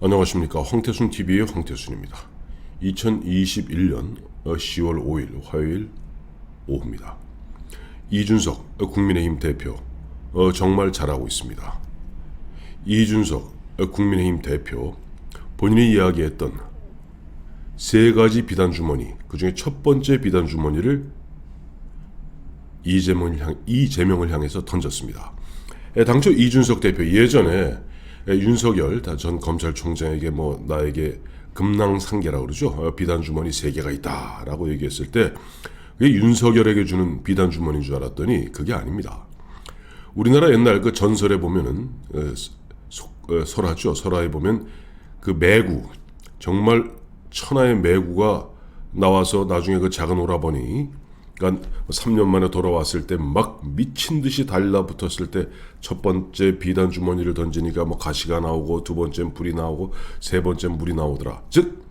안녕하십니까. 황태순TV의 황태순입니다. 2021년 10월 5일 화요일 오후입니다. 이준석 국민의힘 대표 정말 잘하고 있습니다. 이준석 국민의힘 대표 본인이 이야기했던 세 가지 비단 주머니, 그 중에 첫 번째 비단 주머니를 이재명을 향해서 던졌습니다. 당초 이준석 대표 예전에 윤석열 전 검찰총장에게 나에게 금낭상계라고 그러죠. 비단 주머니 3개가 있다라고 얘기했을 때 그게 윤석열에게 주는 비단 주머니인 줄 알았더니 그게 아닙니다. 우리나라 옛날 그 전설에 보면은 설화죠. 설화에 보면 그 매구, 정말 천하의 매구가 나와서 나중에 그 작은 오라버니, 그러니까 3년 만에 돌아왔을 때 막 미친 듯이 달라붙었을 때 첫 번째 비단 주머니를 던지니까 가시가 나오고, 두 번째는 불이 나오고, 세 번째는 물이 나오더라. 즉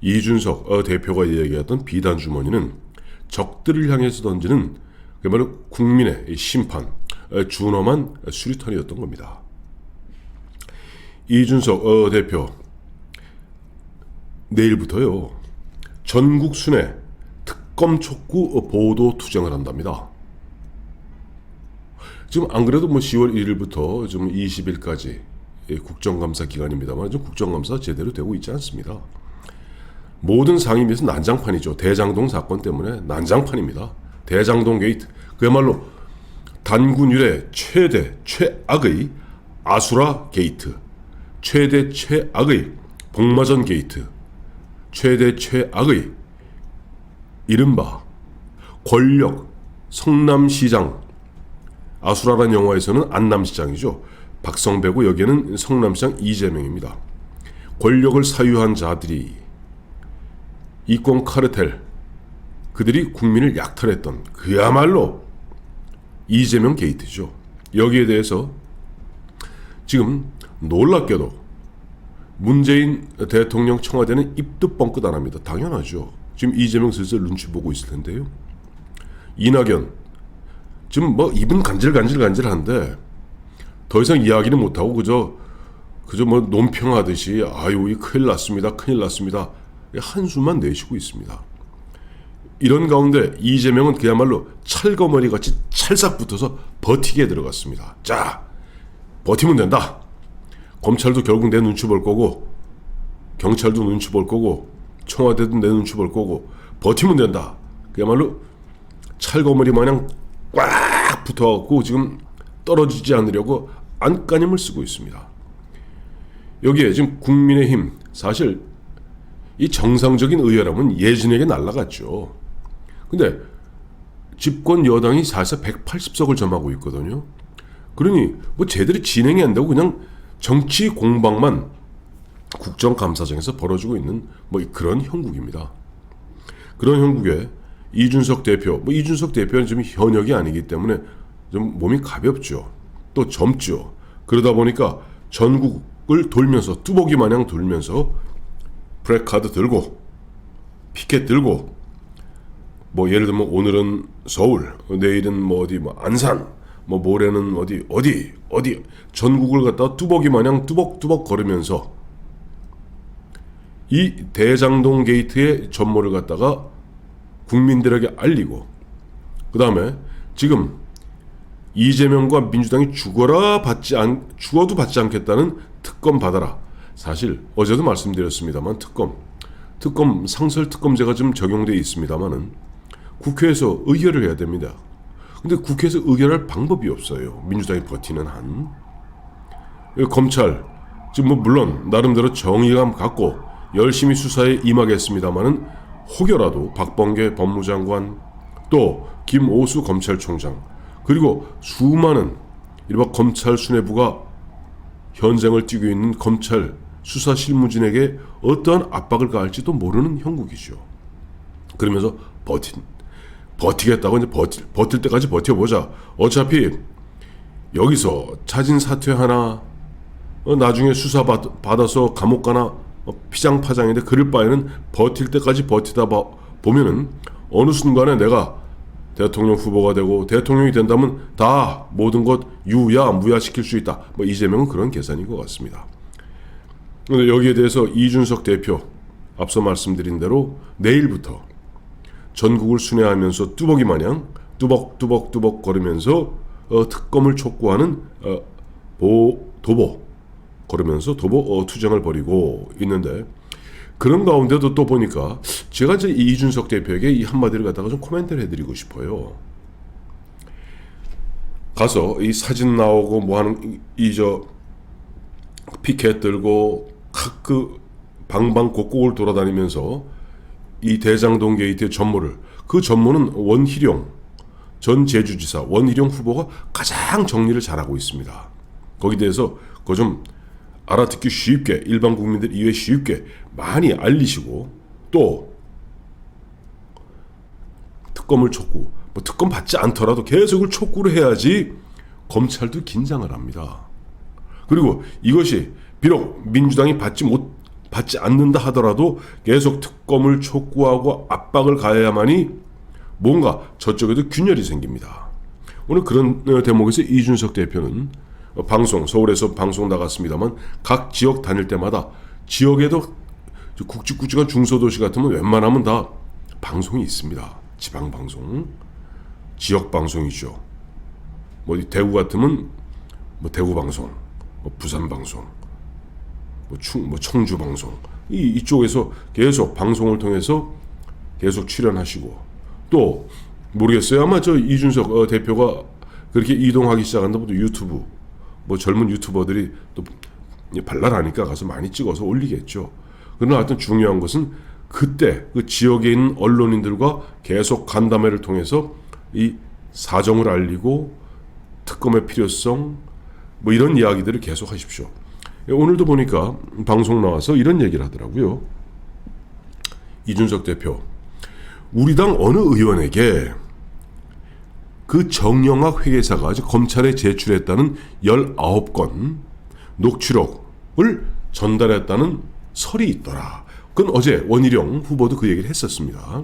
이준석 대표가 얘기했던 비단 주머니는 적들을 향해서 던지는 그야말로 국민의 심판, 준엄한 수리탄이었던 겁니다. 이준석 대표 내일부터요 전국 순회 특검 촉구 보도 투쟁을 한답니다. 지금 안 그래도 10월 1일부터 좀 20일까지 국정감사 기간입니다만 좀 국정감사 제대로 되고 있지 않습니다. 모든 상임위에서 난장판이죠. 대장동 사건 때문에 난장판입니다. 대장동 게이트, 그야말로 단군 이래 최악의 아수라 게이트, 최악의 복마전 게이트, 최악의 이른바 권력 성남시장, 아수라라는 영화에서는 안남시장이죠. 박성배고 여기에는 성남시장 이재명입니다. 권력을 사유한 자들이, 이권 카르텔, 그들이 국민을 약탈했던 그야말로 이재명 게이트죠. 여기에 대해서 지금 놀랍게도 문재인 대통령 청와대는 입도 뻥끗 안 합니다. 당연하죠. 지금 이재명 슬슬 눈치 보고 있을 텐데요. 이낙연 지금 입은 간질간질한데 더 이상 이야기는 못하고 그저 논평하듯이 아유 큰일 났습니다 한숨만 내쉬고 있습니다. 이런 가운데 이재명은 그야말로 찰거머리같이 찰싹 붙어서 버티게 들어갔습니다. 자, 버티면 된다. 검찰도 결국 내 눈치 볼 거고, 경찰도 눈치 볼 거고, 청와대도 내 눈치 볼 거고, 버티면 된다. 그야말로 찰거머리 마냥 꽉 붙어갖고 지금 떨어지지 않으려고 안간힘을 쓰고 있습니다. 여기에 지금 국민의힘, 사실 이 정상적인 의회라면 예진에게 날아갔죠. 근데 집권 여당이 사실상 180석을 점하고 있거든요. 그러니 제대로 진행이 안 되고 그냥 정치 공방만 국정감사장에서 벌어지고 있는 그런 형국입니다. 그런 형국에 이준석 대표, 이준석 대표는 지금 현역이 아니기 때문에 좀 몸이 가볍죠. 또 젊죠. 그러다 보니까 전국을 돌면서, 뚜벅이 마냥 돌면서 프레카드 들고, 피켓 들고, 예를 들면 오늘은 서울, 내일은 어디 안산, 모레는 어디 전국을 갖다가 뚜벅이 마냥 뚜벅뚜벅 걸으면서 이 대장동 게이트의 전모를 갖다가 국민들에게 알리고, 그 다음에 지금 이재명과 민주당이 죽어도 받지 않겠다는 특검 받아라. 사실 어제도 말씀드렸습니다만 특검 상설특검제가 좀 적용되어 있습니다만은 국회에서 의결을 해야 됩니다. 근데 국회에서 의결할 방법이 없어요. 민주당이 버티는 한. 검찰 지금 물론 나름대로 정의감 갖고 열심히 수사에 임하겠습니다만은 혹여라도 박범계 법무장관, 또 김오수 검찰총장, 그리고 수많은 이른바 검찰 수뇌부가 현장을 뛰고 있는 검찰 수사 실무진에게 어떠한 압박을 가할지도 모르는 형국이죠. 그러면서 버티겠다고 이제 버틸 때까지 버텨보자. 어차피 여기서 자진 사퇴하나, 나중에 수사 받아서 감옥 가나 피장파장인데 그럴 바에는 버틸 때까지 버티다 보면은 어느 순간에 내가 대통령 후보가 되고 대통령이 된다면 다 모든 것 무야시킬 수 있다. 이재명은 그런 계산인 것 같습니다. 근데 여기에 대해서 이준석 대표 앞서 말씀드린 대로 내일부터 전국을 순회하면서 뚜벅이 마냥 뚜벅뚜벅 거리면서 특검을 촉구하는 도보 걸으면서 도보 투쟁을 벌이고 있는데, 그런 가운데도 또 보니까 제가 이제 이준석 대표에게 이 한마디를 갖다가 좀 코멘트를 해드리고 싶어요. 가서 이 사진 나오고 뭐 하는 피켓 들고 그 방방곡곡을 돌아다니면서 이 대장동 게이트의 전모를, 그 전모는 원희룡 전 제주지사 원희룡 후보가 가장 정리를 잘하고 있습니다. 거기에 대해서 그거 좀 알아듣기 쉽게, 일반 국민들 이외에 쉽게 많이 알리시고, 또 특검을 촉구, 뭐 특검 받지 않더라도 계속 촉구를 해야지 검찰도 긴장을 합니다. 그리고 이것이 비록 민주당이 받지 않는다 하더라도 계속 특검을 촉구하고 압박을 가해야만이 뭔가 저쪽에도 균열이 생깁니다. 오늘 그런 대목에서 이준석 대표는 방송, 서울에서 방송 나갔습니다만 각 지역 다닐 때마다 지역에도 굵직굵직한 중소도시 같으면 웬만하면 다 방송이 있습니다. 지방방송, 지역방송이죠. 뭐 대구 같으면 뭐 대구방송, 뭐 부산방송, 뭐 청주방송, 이쪽에서 계속 방송을 통해서 계속 출연하시고, 또 모르겠어요. 아마 저 이준석 대표가 그렇게 이동하기 시작한다부터 유튜브, 뭐 젊은 유튜버들이 또 발랄하니까 가서 많이 찍어서 올리겠죠. 그러나 하여튼 중요한 것은 그때 그 지역에 있는 언론인들과 계속 간담회를 통해서 이 사정을 알리고 특검의 필요성, 뭐 이런 이야기들을 계속 하십시오. 오늘도 보니까 방송 나와서 이런 얘기를 하더라고요. 이준석 대표, 우리 당 어느 의원에게 그 정영학 회계사가 검찰에 제출했다는 19건 녹취록을 전달했다는 설이 있더라. 그건 어제 원희룡 후보도 그 얘기를 했었습니다.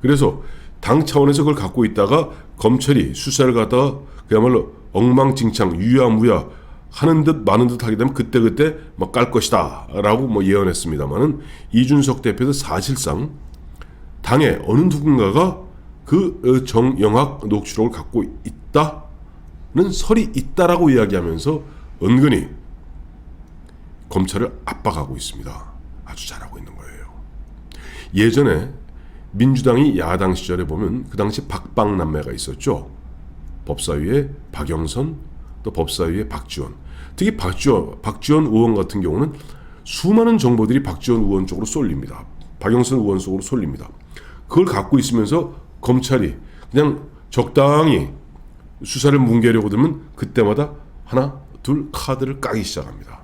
그래서 당 차원에서 그걸 갖고 있다가 검찰이 수사를 갖다가 그야말로 엉망진창 유야무야 하는 듯 마는 듯 하게 되면 그때그때 막 깔 것이다 라고 뭐 예언했습니다만은, 이준석 대표도 사실상 당의 어느 누군가가 그 정영학 녹취록을 갖고 있다는 설이 있다라고 이야기하면서 은근히 검찰을 압박하고 있습니다. 아주 잘하고 있는 거예요. 예전에 민주당이 야당 시절에 보면 그 당시 박박남매가 있었죠. 법사위에 박영선, 또 법사위에 박지원. 특히 박지원 의원 같은 경우는 수많은 정보들이 박지원 의원 쪽으로 쏠립니다. 박영선 의원 쪽으로 쏠립니다. 그걸 갖고 있으면서 검찰이 그냥 적당히 수사를 뭉개려고 들면 그때마다 하나, 둘 카드를 까기 시작합니다.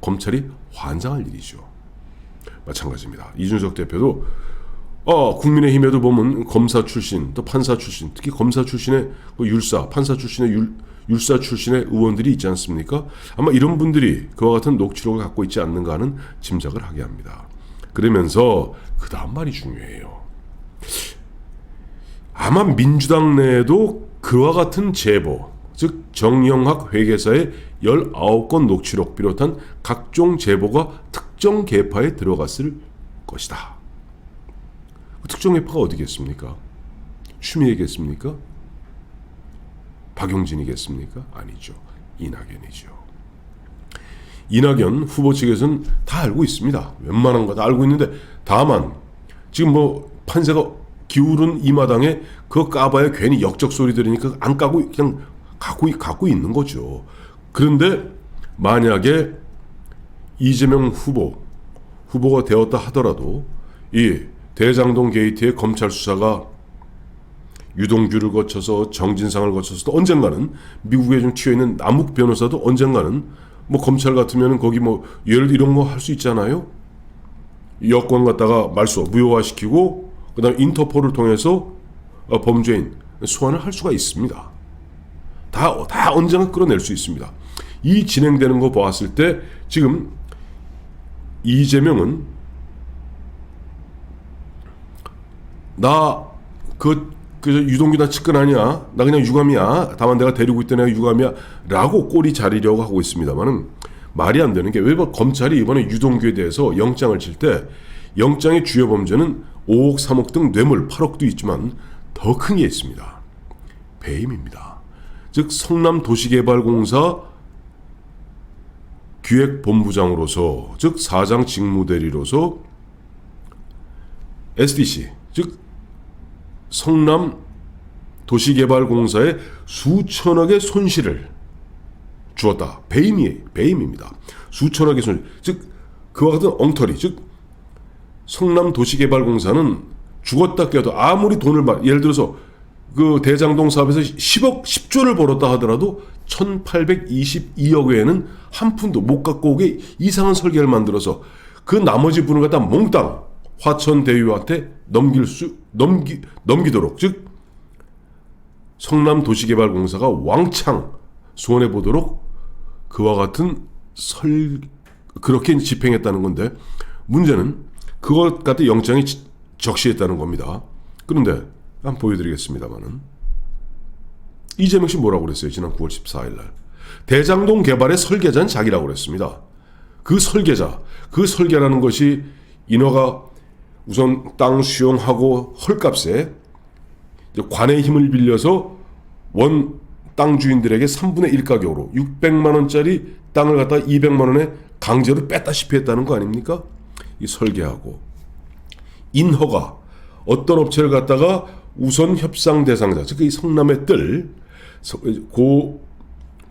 검찰이 환장할 일이죠. 마찬가지입니다. 이준석 대표도 국민의힘에도 보면 검사 출신, 또 판사 출신, 특히 검사 출신의 판사 출신의 율사 출신의 의원들이 있지 않습니까? 아마 이런 분들이 그와 같은 녹취록을 갖고 있지 않는가 하는 짐작을 하게 합니다. 그러면서 그 다음 말이 중요해요. 아마 민주당 내에도 그와 같은 제보, 즉 정영학 회계사의 19건 녹취록 비롯한 각종 제보가 특정 계파에 들어갔을 것이다. 특정 계파가 어디겠습니까? 추미애겠습니까? 박용진이겠습니까? 아니죠. 이낙연이죠. 이낙연 후보 측에서는 다 알고 있습니다. 웬만한 거 다 알고 있는데, 다만 지금 뭐 판세가 기울은 이 마당에 그거 까봐야 괜히 역적 소리 들으니까 안 까고 그냥 갖고 있는 거죠. 그런데 만약에 이재명 후보가 되었다 하더라도 이 대장동 게이트의 검찰 수사가 유동규를 거쳐서 정진상을 거쳐서 또 언젠가는 미국에 좀 튀어있는 남욱 변호사도 언젠가는 뭐 검찰 같으면 거기 뭐 예를 이런 거 할 수 있잖아요. 여권 갖다가 말소 무효화시키고 그다음 인터폴을 통해서 범죄인 소환을 할 수가 있습니다. 다 언젠가 끌어낼 수 있습니다. 이 진행되는 거 보았을 때 지금 이재명은 나 유동규 나 측근 아니야, 나 그냥 유감이야, 다만 내가 데리고 있던 애가 유감이야 라고 꼬리 자르려고 하고 있습니다만은, 말이 안 되는 게 왜 검찰이 이번에 유동규에 대해서 영장을 칠 때 영장의 주요 범죄는 5억, 3억 등 뇌물 8억도 있지만 더 큰 게 있습니다. 배임입니다. 즉 성남도시개발공사 기획본부장으로서 즉 사장 직무대리로서 SDC 즉 성남도시개발공사에 수천억의 손실을 주었다. 배임입니다. 수천억의 손실. 즉 그와 같은 엉터리. 즉 성남도시개발공사는 죽었다 깨어도 아무리 돈을 예를 들어서 그 대장동 사업에서 10조를 벌었다 하더라도 1822억 외에는 한 푼도 못 갖고 오게 이상한 설계를 만들어서 그 나머지 분을 갖다 몽땅 화천대유한테 넘기도록 즉 성남도시개발공사가 왕창 손해보도록 그와 같은 그렇게 집행했다는 건데 문제는 그것 같은 영장이 적시했다는 겁니다. 그런데 한번 보여드리겠습니다만은 이재명 씨 뭐라고 그랬어요? 지난 9월 14일 날 대장동 개발의 설계자는 자기라고 그랬습니다. 그 설계라는 것이 인허가 우선 땅 수용하고 헐값에 관의 힘을 빌려서 원 땅 주인들에게 3분의 1 가격으로 600만 원짜리 땅을 갖다가 200만 원에 강제로 뺐다시피 했다는 거 아닙니까? 이 설계하고 인허가 어떤 업체를 갖다가 우선 협상 대상자 즉 이 성남의 뜰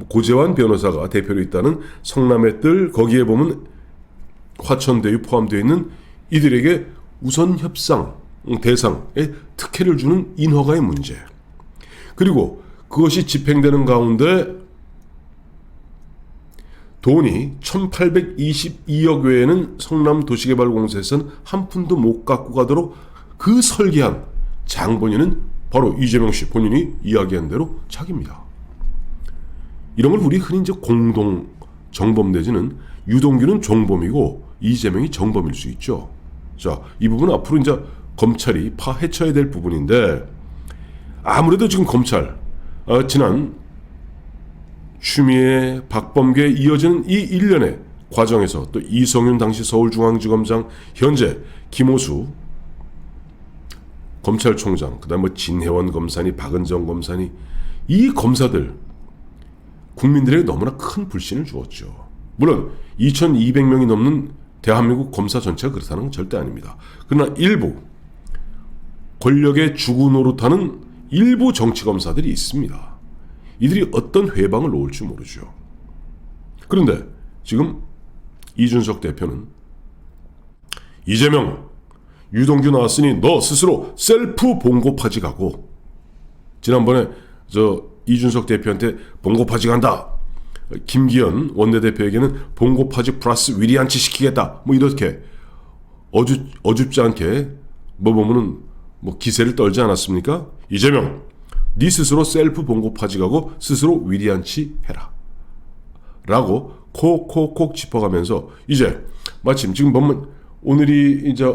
고재환 변호사가 대표로 있다는 성남의 뜰 거기에 보면 화천대유 포함되어 있는 이들에게 우선 협상 대상에 특혜를 주는 인허가의 문제 그리고 그것이 집행되는 가운데 돈이 1822억 외에는 성남도시개발공사에서는 한 푼도 못 갖고 가도록 그 설계한 장본인은 바로 이재명 씨 본인이 이야기한 대로 자기입니다. 이런 걸 우리 흔히 이제 공동 정범 내지는 유동규는 종범이고 이재명이 정범일 수 있죠. 자, 이 부분은 앞으로 이제 검찰이 파헤쳐야 될 부분인데 아무래도 지금 검찰 지난 추미애, 박범계에 이어지는 이 일련의 과정에서 또 이성윤 당시 서울중앙지검장 현재 김호수 검찰총장 그다음 뭐 진혜원 검사니 박은정 검사니 이 검사들 국민들에게 너무나 큰 불신을 주었죠. 물론 2200명이 넘는 대한민국 검사 전체가 그렇다는 건 절대 아닙니다. 그러나 일부 권력의 주구 노릇하는 일부 정치검사들이 있습니다. 이들이 어떤 회방을 놓을지 모르죠. 그런데 지금 이준석 대표는 이재명, 유동규 나왔으니 너 스스로 셀프 봉고파지 가고 지난번에 이준석 대표한테 봉고파지 간다. 김기현 원내대표에게는 봉고파지 플러스 위리안치 시키겠다. 뭐 이렇게 어줍지 않게 보면은 기세를 떨지 않았습니까? 이재명, 네 스스로 셀프 봉고파지 가고 스스로 위리안치 해라. 라고 콕콕콕 짚어가면서 이제 마침 지금 보면 오늘이 이제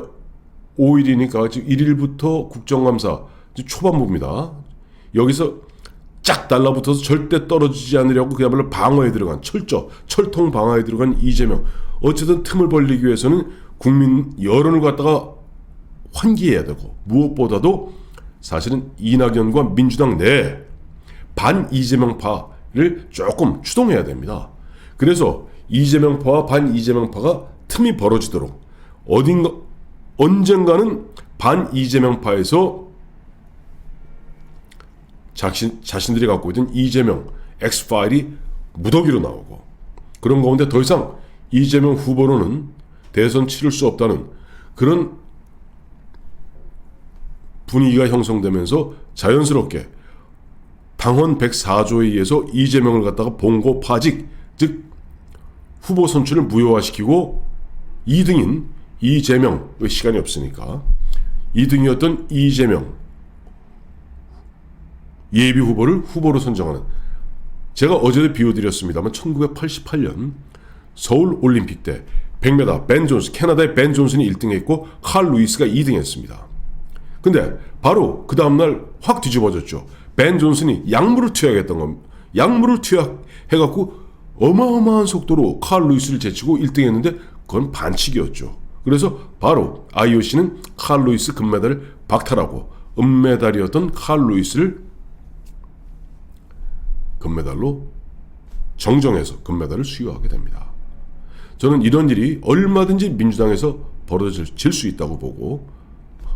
5일이니까 지금 1일부터 국정감사 초반부입니다. 여기서 쫙 달라붙어서 절대 떨어지지 않으려고 그야말로 방어에 들어간 철통 방어에 들어간 이재명. 어쨌든 틈을 벌리기 위해서는 국민 여론을 갖다가 환기해야 되고 무엇보다도 사실은 이낙연과 민주당 내 반 이재명파를 조금 추동해야 됩니다. 그래서 이재명파와 반 이재명파가 틈이 벌어지도록 언젠가는 반 이재명파에서 자신들이 갖고 있던 이재명 X파일이 무더기로 나오고 그런 가운데 더 이상 이재명 후보로는 대선 치를 수 없다는 그런 분위기가 형성되면서 자연스럽게 당헌 104조에 의해서 이재명을 갖다가 봉고파직 즉 후보 선출을 무효화시키고 2등인 이재명 시간이 없으니까 2등이었던 이재명 예비 후보를 후보로 선정하는 제가 어제도 비워드렸습니다만 1988년 서울 올림픽 때 100m 벤 존슨 캐나다의 벤 존슨이 1등했고 칼 루이스가 2등했습니다. 근데 바로 그 다음날 확 뒤집어졌죠. 벤 존슨이 약물을 투약했던 겁니다. 약물을 투약해갖고 어마어마한 속도로 칼 루이스를 제치고 1등했는데 그건 반칙이었죠. 그래서 바로 IOC는 칼 루이스 금메달을 박탈하고 은메달이었던 칼 루이스를 금메달로 정정해서 금메달을 수여하게 됩니다. 저는 이런 일이 얼마든지 민주당에서 벌어질 수 있다고 보고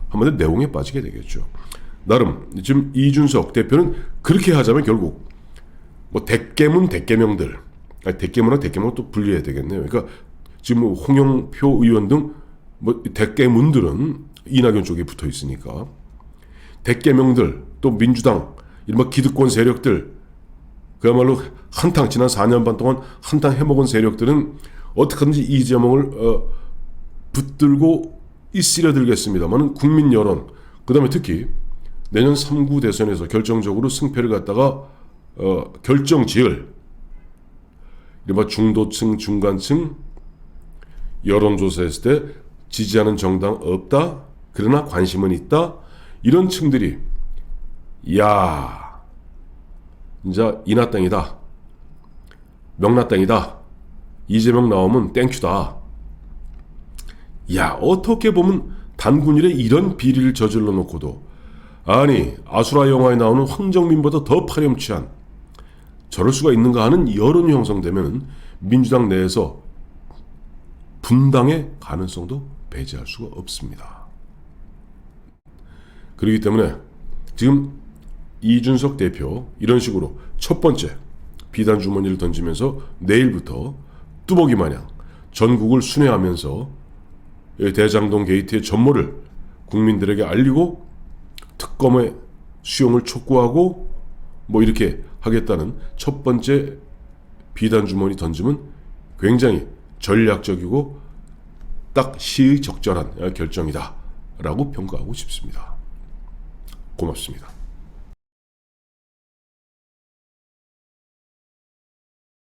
한마디로 내용에 빠지게 되겠죠. 나름 지금 이준석 대표는 그렇게 하자면 결국 뭐 대깨문 대깨명들, 대깨문과 대깨문 또 분리해야 되겠네요. 그러니까 지금 뭐 홍영표 의원 등 뭐 대깨문들은 이낙연 쪽에 붙어 있으니까 대깨명들 또 민주당 이른바 기득권 세력들 그야말로 한탕 지난 4년 반 동안 한탕 해먹은 세력들은 어떻게든지 이재명을 붙들고 있으려들겠습니다만 국민 여론 그 다음에 특히 내년 3구 대선에서 결정적으로 승패를 갖다가 결정지을 이른바 중도층 중간층 여론조사했을 때 지지하는 정당 없다 그러나 관심은 있다 이런 층들이 야 이제 이나 땅이다 명나 땅이다 이재명 나오면 땡큐다. 야 어떻게 보면 단군일에 이런 비리를 저질러 놓고도 아니 아수라 영화에 나오는 황정민보다 더 파렴치한 저럴 수가 있는가 하는 여론이 형성되면 민주당 내에서 분당의 가능성도 배제할 수가 없습니다. 그렇기 때문에 지금 이준석 대표 이런 식으로 첫 번째 비단 주머니를 던지면서 내일부터 뚜벅이 마냥 전국을 순회하면서 대장동 게이트의 전모를 국민들에게 알리고 특검의 수용을 촉구하고 뭐 이렇게 하겠다는 첫 번째 비단 주머니 던짐은 굉장히 전략적이고 딱 시의적절한 결정이다 라고 평가하고 싶습니다. 고맙습니다.